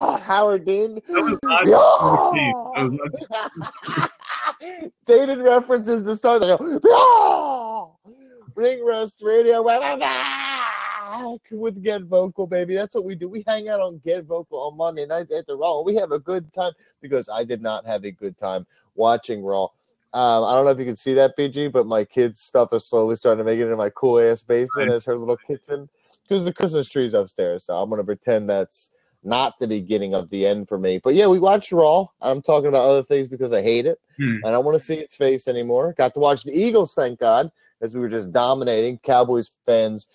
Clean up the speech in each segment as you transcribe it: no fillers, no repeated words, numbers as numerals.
Howard Dean. That was not Dated references to start. They go, Ring Rust Radio with Get Vocal, baby. That's what we do. We hang out on Get Vocal on Monday nights at the Raw. We have a good time because I did not have a good time watching Raw. I don't know if you can see that, BG, but my kid's stuff is slowly starting to make it in my cool-ass basement as her little kitchen because the Christmas tree's upstairs, so I'm going to pretend that's not the beginning of the end for me. But, yeah, we watched Raw. I'm talking about other things because I hate it. I don't want to see its face anymore. Got to watch the Eagles, thank God, as we were just dominating. Cowboys fans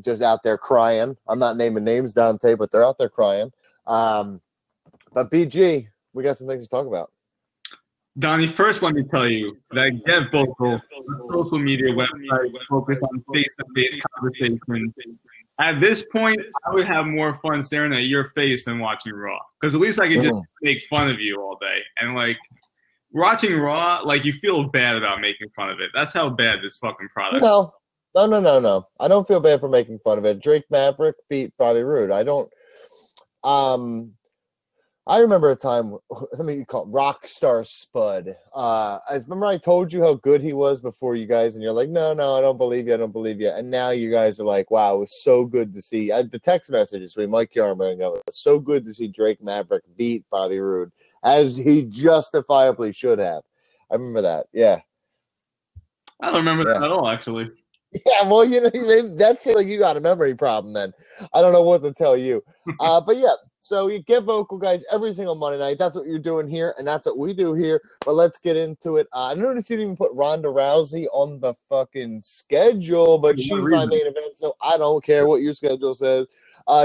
just out there crying. I'm not naming names, Dante, but they're out there crying. But, BG, we got some things to talk about. Donnie, first let me tell you that Get Vocal, a social media website focused on face-to-face conversations. At this point, I would have more fun staring at your face than watching Raw. Because at least I could just make fun of you all day. And, like, watching Raw, like, you feel bad about making fun of it. That's how bad this fucking product is. No. I don't feel bad for making fun of it. Drake Maverick beat Bobby Roode. I don't I remember a time, let me call it Rockstar Spud. I remember I told you how good he was before you guys, and you're like, no, I don't believe you. And now you guys are like, wow, it was so good to see. The text messages between Mike Yarmer and it was so good to see Drake Maverick beat Bobby Roode, as he justifiably should have. I remember that, yeah. I don't remember that at all, actually. Yeah, well, that's like you got a memory problem then. I don't know what to tell you. But yeah, so you Get Vocal, guys, every single Monday night. That's what you're doing here, and that's what we do here. But let's get into it. I noticed you didn't even put Ronda Rousey on the fucking schedule, but she's my main event, so I don't care what your schedule says.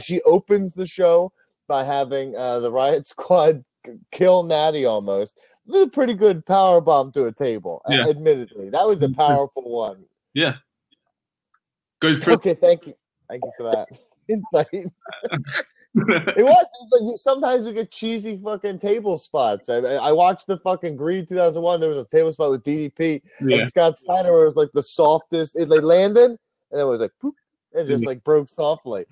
She opens the show by having the Riot Squad kill Natty almost. It was a pretty good power bomb to a table, admittedly. That was a powerful one. Yeah. Good for Okay, thank you for that insight. It was like sometimes we get cheesy fucking table spots. I watched the fucking Greed 2001. There was a table spot with DDP and Scott Steiner where it was like the softest. They landed and then it was like poop, and just like broke softly.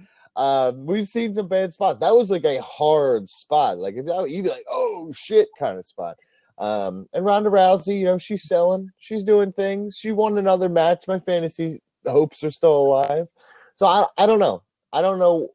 We've seen some bad spots. That was like a hard spot. Like you'd be like, oh shit, kind of spot. And Ronda Rousey, she's selling, she's doing things. She won another match. My fantasy hopes are still alive. So I don't know. I don't know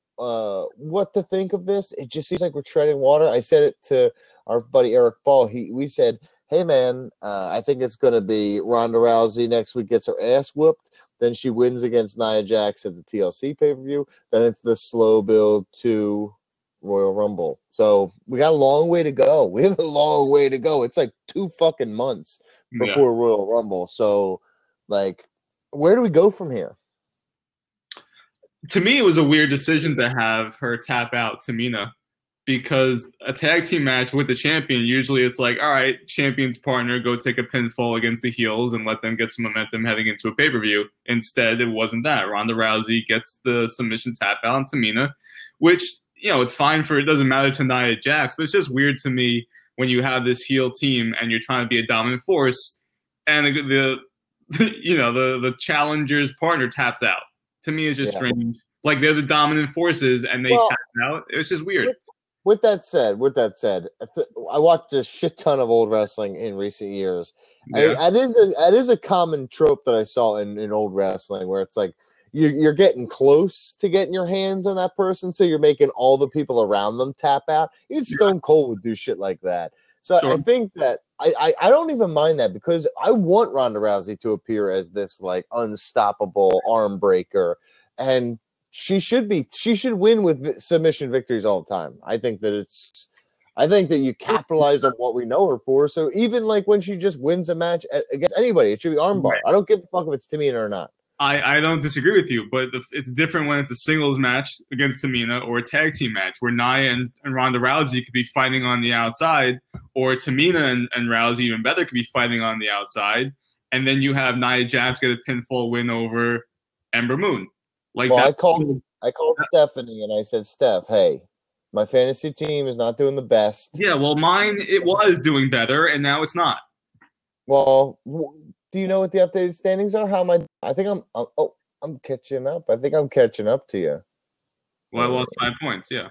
what to think of this. It just seems like we're treading water. I said it to our buddy Eric Ball. We said, hey man, I think it's going to be Ronda Rousey next week gets her ass whooped. Then she wins against Nia Jax at the TLC pay-per-view. Then it's the slow build to Royal Rumble. So we got a long way to go. We have a long way to go. It's like 2 fucking months before Royal Rumble. So, like, where do we go from here? To me, it was a weird decision to have her tap out Tamina, because a tag team match with the champion, usually it's like, all right, champion's partner, go take a pinfall against the heels and let them get some momentum heading into a pay-per-view. Instead, it wasn't that. Ronda Rousey gets the submission tap out on Tamina, which, it's fine it doesn't matter to Nia Jax, but it's just weird to me when you have this heel team and you're trying to be a dominant force and the challenger's partner taps out. To me, it's just strange. Like, they're the dominant forces and they tap out. It was just weird. With that said, I watched a shit ton of old wrestling in recent years. Yeah. It is a common trope that I saw in old wrestling where it's like you're getting close to getting your hands on that person, so you're making all the people around them tap out. Even Stone Cold would do shit like that. So sure. I think that I don't even mind that, because I want Ronda Rousey to appear as this like unstoppable arm breaker, and she should win with submission victories all the time. I think that you capitalize on what we know her for. So even like when she just wins a match against anybody, it should be armbar. Right. I don't give a fuck if it's Tamina or not. I don't disagree with you, but it's different when it's a singles match against Tamina or a tag team match where Nia and Ronda Rousey could be fighting on the outside, or Tamina and Rousey, even better, could be fighting on the outside, and then you have Nia Jax get a pinfall win over Ember Moon. I called Stephanie and I said, Steph, hey, my fantasy team is not doing the best. Yeah, well, mine, it was doing better, and now it's not. Well, do you know what the updated standings are? How am I? I think I'm catching up. I think I'm catching up to you. Well, I lost 5 points, yeah.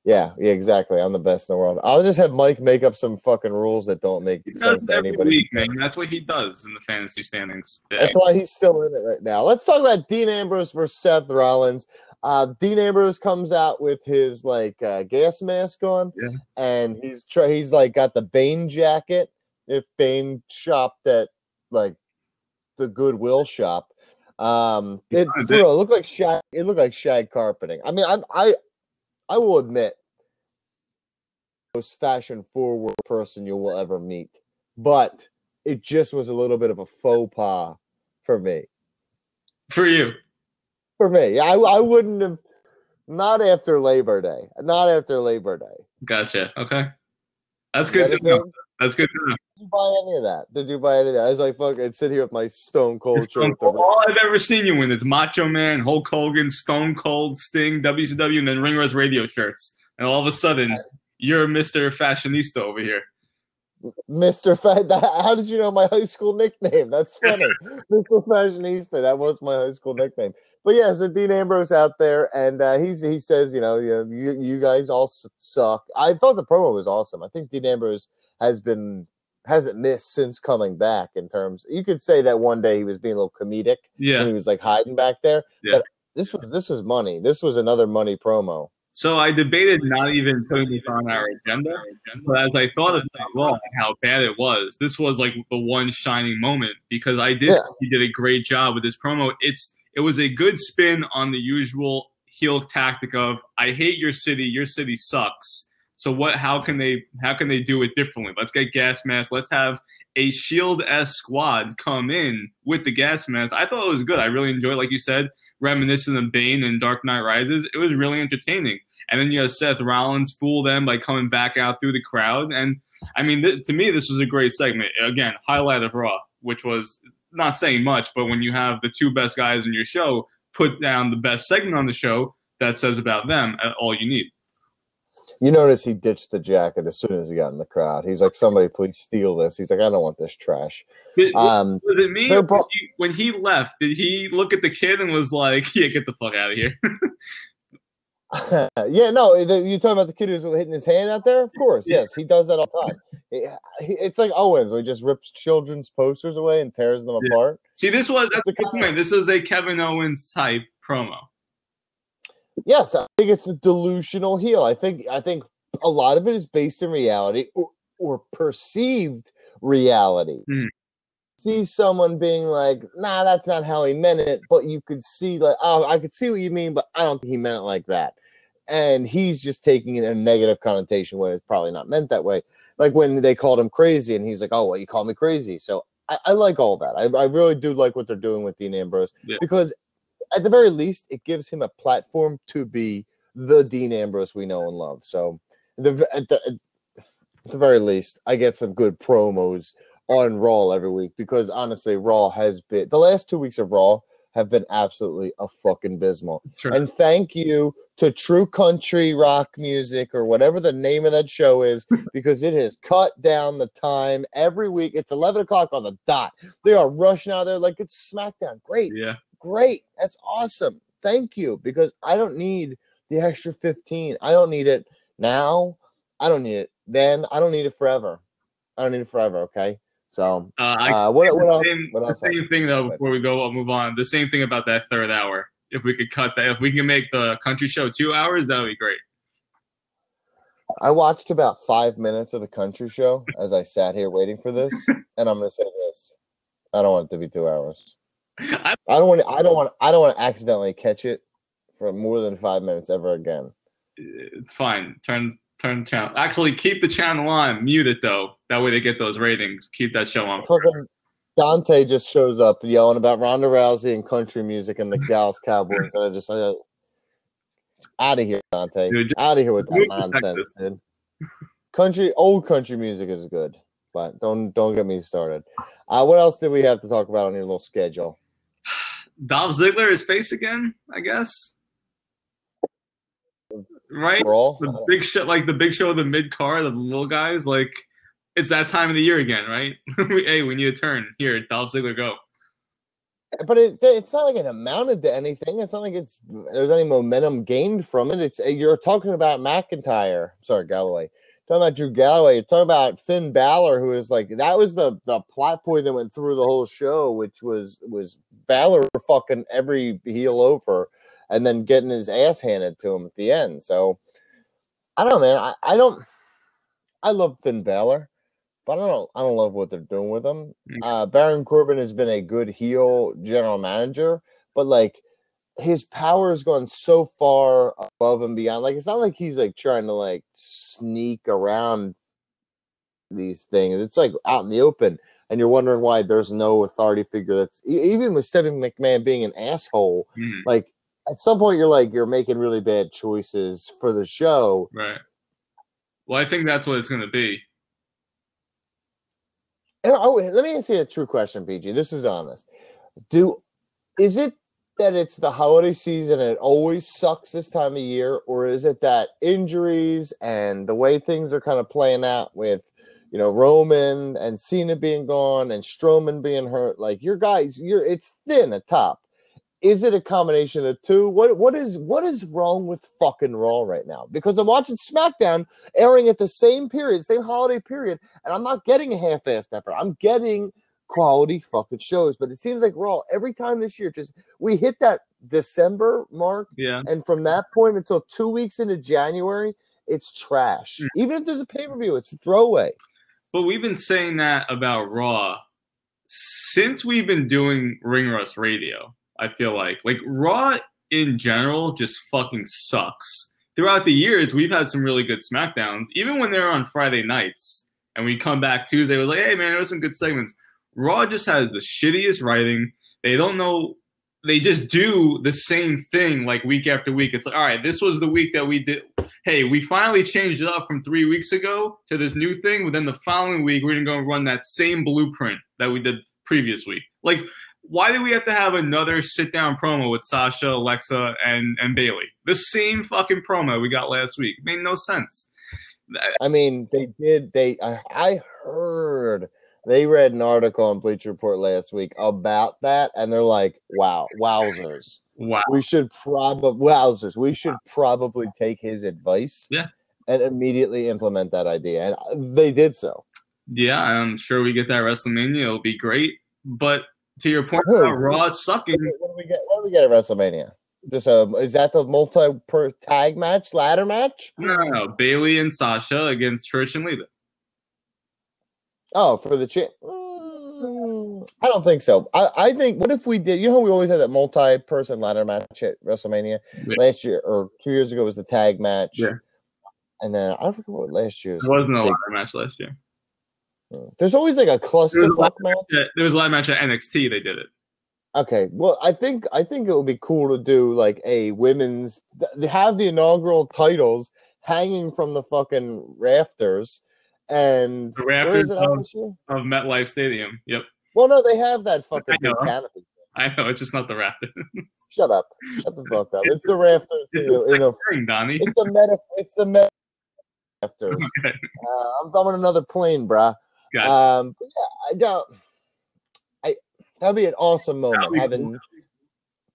Yeah, exactly. I'm the best in the world. I'll just have Mike make up some fucking rules that don't make sense to anybody. Week, man. That's what he does in the fantasy standings. That's why he's still in it right now. Let's talk about Dean Ambrose versus Seth Rollins. Dean Ambrose comes out with his gas mask on, and he's like got the Bane jacket. If Bane shopped at like the Goodwill shop, it looked like shag carpeting. I mean, I will admit, most fashion forward person you will ever meet, but it just was a little bit of a faux pas for me. For you. For me. I wouldn't have, not after Labor Day. Not after Labor Day. Gotcha. Okay. That's good to know. That's good to know. Did you buy any of that? I was like, fuck, I'd sit here with my Stone Cold shirt. All I've ever seen you in is Macho Man, Hulk Hogan, Stone Cold, Sting, WCW, and then Ring Rust Radio shirts. And all of a sudden, you're Mr. Fashionista over here. How did you know my high school nickname? That's funny. Mr. Fashionista. That was my high school nickname. But yeah, so Dean Ambrose out there, and he says, you guys all suck. I thought the promo was awesome. I think Dean Ambrose hasn't missed since coming back. In terms, you could say that one day he was being a little comedic. Yeah, when he was like hiding back there. Yeah, but this was money. This was another money promo. So I debated not even putting this on our agenda, but as I thought about Raw and how bad it was, this was like the one shining moment because he did a great job with this promo. It was a good spin on the usual heel tactic of I hate your city sucks. So how can they do it differently? Let's get gas masks. Let's have a Shield-esque squad come in with the gas masks. I thought it was good. I really enjoyed, like you said, reminiscent of Bane and Dark Knight Rises. It was really entertaining. And then you have Seth Rollins fool them by coming back out through the crowd. And I mean, to me, this was a great segment. Again, highlight of Raw, which was not saying much, but when you have the two best guys in your show put down the best segment on the show, that says about them all you need. You notice he ditched the jacket as soon as he got in the crowd. He's like, somebody please steal this. He's like, I don't want this trash. Was it me? When he left, did he look at the kid and was like, yeah, get the fuck out of here? Yeah, no, you talking about the kid who's hitting his hand out there? Of course, yes. He does that all the time. It's like Owens, where he just rips children's posters away and tears them apart. See, that's the point. This is a Kevin Owens type promo. Yes, I think it's a delusional heel. I think a lot of it is based in reality or perceived reality. See someone being like, nah, that's not how he meant it, but you could see like, oh, I could see what you mean, but I don't think he meant it like that. And he's just taking it in a negative connotation when it's probably not meant that way. Like when they called him crazy and he's like, oh, well, you call me crazy. So I like all that. I really do like what they're doing with Dean Ambrose because at the very least, it gives him a platform to be the Dean Ambrose we know and love. So at the very least, I get some good promos on Raw every week because honestly, Raw has been the last 2 weeks of Raw have been absolutely a fucking abysmal. Sure. And thank you to True Country Rock Music or whatever the name of that show is because it has cut down the time every week. It's 11 o'clock on the dot. They are rushing out there like it's SmackDown. Great. Yeah. Great. That's awesome. Thank you because I don't need the extra 15. I don't need it now. I don't need it then. I don't need it forever. Okay. So, what else? The same thing, though, before we go, I'll move on. The same thing about that third hour. If we could cut that, if we can make the country show 2 hours, that would be great. I watched about 5 minutes of the country show as I sat here waiting for this, and I'm going to say this: I don't want it to be 2 hours. I don't want to accidentally catch it for more than 5 minutes ever again. It's fine. Turn the channel. Actually, keep the channel on. Mute it though. That way they get those ratings. Keep that show on. Fucking Dante just shows up yelling about Ronda Rousey and country music and the Dallas Cowboys, and I just out of here, Dante. Out of here with that nonsense, dude. Old country music is good, but don't get me started. What else did we have to talk about on your little schedule? Dolph Ziggler is face again, I guess. Right? The big show, like the big show of the mid card, the little guys, like it's that time of the year again, right? Hey, we need a turn. Here, Dolph Ziggler, go. but it's not like it amounted to anything. It's not like there's any momentum gained from it. It's you're talking about McIntyre. Sorry, Galloway. Talking about Drew Galloway. You're talking about Finn Balor, who is like that was the plot point that went through the whole show, which was Balor fucking every heel over, and then getting his ass handed to him at the end. So I don't know, man. I love Finn Balor. But I don't love what they're doing with him. Baron Corbin has been a good heel general manager, but like his power has gone so far above and beyond. Like it's not like he's like trying to like sneak around these things. It's like out in the open, and you're wondering why there's no authority figure. That's even with Stephanie McMahon being an asshole. Like at some point, you're making really bad choices for the show. Right. Well, I think that's what it's going to be. Oh, let me ask you a true question, PG. This is honest. Is it that it's the holiday season and it always sucks this time of year, or is it that injuries and the way things are kind of playing out with, Roman and Cena being gone and Strowman being hurt? Like it's thin at top. Is it a combination of the two? What is wrong with fucking Raw right now? Because I'm watching SmackDown airing at the same period, same holiday period, and I'm not getting a half-assed effort. I'm getting quality fucking shows. But it seems like Raw every time this year, we hit that December mark, and from that point until 2 weeks into January, it's trash. Even if there's a pay-per-view, it's a throwaway. But we've been saying that about Raw since we've been doing Ring Rust Radio. I feel like Raw in general just fucking sucks. Throughout the years, we've had some really good SmackDowns, even when they're on Friday nights, and we come back Tuesday, we're like, hey man, there was some good segments. Raw just has the shittiest writing. They don't know. They just do the same thing like week after week. It's like, all right, this was the week that we did. Hey, we finally changed it up from 3 weeks ago to this new thing. But then the following week, we're going to go and run that same blueprint that we did previous week. Like, why do we have to have another sit-down promo with Sasha, Alexa, and Bayley? The same fucking promo we got last week. It made no sense. I mean, they did. I heard they read an article on Bleacher Report last week about that, and they're like, wowzers. Wow. We should probably take his advice and immediately implement that idea. And they did so. Yeah, I'm sure we get that WrestleMania. It'll be great. But to your point about Raw sucking. What do we get at WrestleMania? Is that the multi-tag match, ladder match? No. Bayley and Sasha against Trish and Lita. Oh, for the champ. I don't think so. I think, what if we did, how we always had that multi-person ladder match at WrestleMania? Last year, or 2 years ago, was the tag match. Yeah. And then, I forget what last year was. There wasn't a ladder match last year. There's always like a clusterfuck match. There was a ladder match at NXT. They did it. Okay, well, I think it would be cool to do like a women's. They have the inaugural titles hanging from the fucking rafters, and the rafters of MetLife Stadium. Yep. Well, no, they have that fucking big canopy. I know, it's just not the rafters. Shut up! Shut the fuck up! It's the rafters. Donnie. It's the meta rafters. Okay. I'm on another plane, bruh. But yeah, that'd be an awesome moment. Having,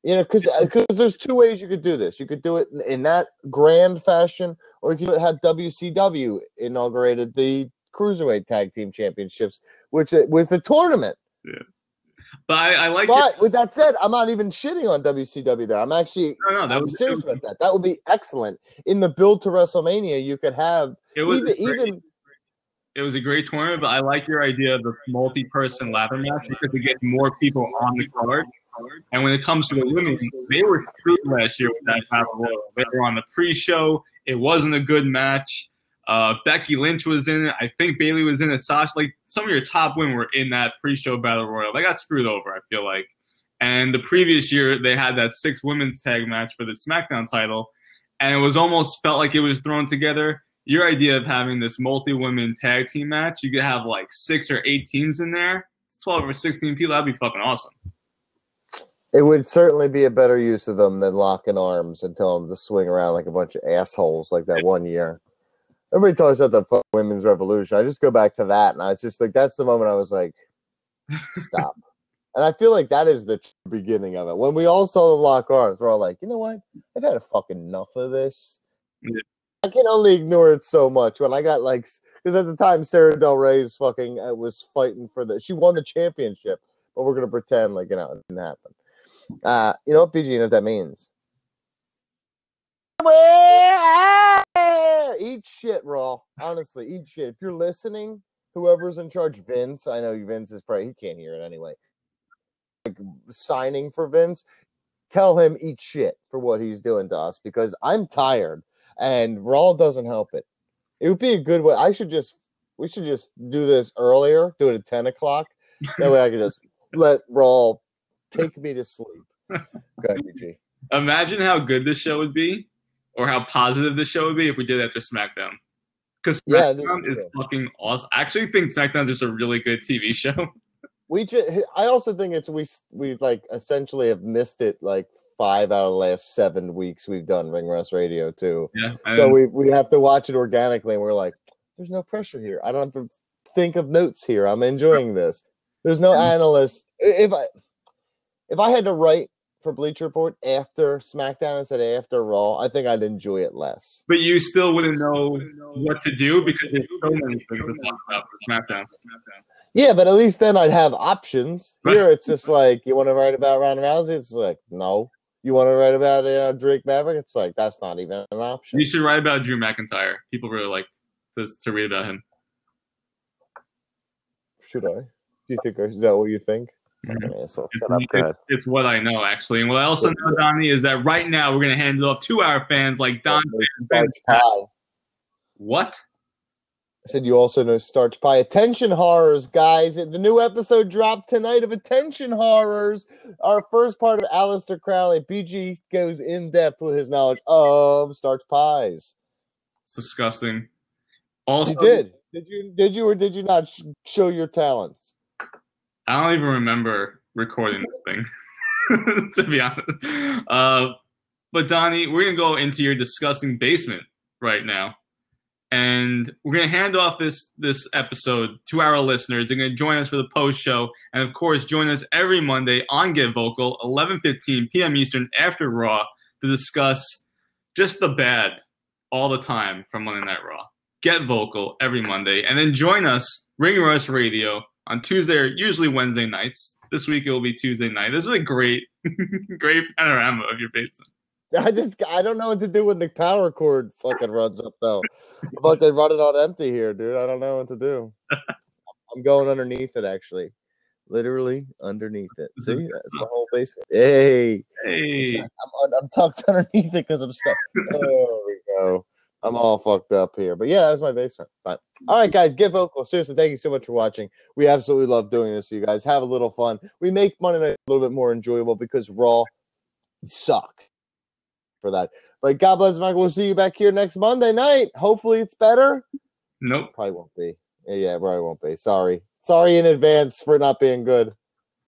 because there's two ways you could do this. You could do it in that grand fashion, or you could have WCW inaugurated the Cruiserweight Tag Team Championships, with the tournament. Yeah, but I like. But with that said, I'm not even shitting on WCW there. I'm actually I'm serious about that. That would be excellent. In the build to WrestleMania, you could have It was a great tournament, but I like your idea of the multi-person ladder match because it gets more people on the card. And when it comes to the women, they were screwed last year with that Battle Royal. They were on the pre-show. It wasn't a good match. Becky Lynch was in it. I think Bayley was in it. Sasha, like some of your top women were in that pre-show Battle Royal. They got screwed over, I feel like. And the previous year, they had that 6 women's tag match for the SmackDown title, and it was almost felt like it was thrown together. Your idea of having this multi-women tag team match, you could have like 6 or 8 teams in there, 12 or 16 people. That'd be fucking awesome. It would certainly be a better use of them than locking arms and telling them to swing around like a bunch of assholes like that one year. Everybody talks about the women's revolution. I just go back to that, and I just like that's the moment I was like, stop. And I feel like that is the beginning of it. When we all saw them lock arms, we're all like, you know what? I've had a fucking enough of this. Yeah. I can only ignore it so much. When I got like, because at the time Sarah Del Rey's fucking was fighting for she won the championship, but we're gonna pretend like it didn't happen. You know what, BG, you know what that means? Eat shit, Raw. Honestly, eat shit. If you're listening, whoever's in charge, Vince. I know Vince is probably he can't hear it anyway. Like signing for Vince, tell him eat shit for what he's doing to us because I'm tired and Raw doesn't help it. It would be a good way. We should just do this earlier. Do it at 10 o'clock. That way I can just let Raw take me to sleep. Go ahead, BG. Imagine how good this show would be, or how positive this show would be if we did it after SmackDown. Because SmackDown is fucking awesome. I actually think SmackDown is just a really good TV show. I also think we like essentially have missed it like 5 out of the last 7 weeks we've done Ring Rust Radio too. Yeah, so we have to watch it organically, and we're like, there's no pressure here. I don't have to think of notes here. I'm enjoying this. There's no analyst. If I had to write for Bleacher Report after SmackDown instead of after Raw, I think I'd enjoy it less. But you still wouldn't know what to do because there's so many things to talk about for SmackDown. Yeah, but at least then I'd have options. Here, it's just like, you want to write about Ronda Rousey? It's like, no. You want to write about Drake Maverick? It's like, that's not even an option. You should write about Drew McIntyre. People really like to read about him. Should I? Do you think? Is that what you think? Mm-hmm. So it's what I know, actually. And what I also know, Donnie, is that right now we're going to hand it off to our fans like Don. What? I said you also know Starch Pie. Attention Horrors, guys. The new episode dropped tonight of Attention Horrors. Our first part of Aleister Crowley. BG goes in depth with his knowledge of Starch Pies. It's disgusting. Also, you did. Did you or did you not show your talents? I don't even remember recording this thing, to be honest. But Donnie, we're going to go into your disgusting basement right now. And we're going to hand off this episode to our listeners. They're going to join us for the post show. And, of course, join us every Monday on Get Vocal, 11:15 p.m. Eastern after Raw to discuss just the bad all the time from Monday Night Raw. Get Vocal every Monday. And then join us, Ring Rust Radio, on Tuesday or usually Wednesday nights. This week it will be Tuesday night. This is a great, great panorama of your basement. I don't know what to do when the power cord fucking runs up though. I'm fucking running on empty here, dude. I don't know what to do. I'm going underneath it actually. Literally underneath it. See? That's my whole basement. Hey. I'm tucked underneath it because I'm stuck. There we go. I'm all fucked up here. But yeah, that's my basement. But all right, guys, Get Vocal. Seriously, thank you so much for watching. We absolutely love doing this, you guys. Have a little fun. We make Monday Night a little bit more enjoyable because Raw sucks for that. But God bless Michael. We'll see you back here next Monday night. Hopefully it's better. Nope. Probably won't be. Yeah, probably won't be. Sorry in advance for not being good.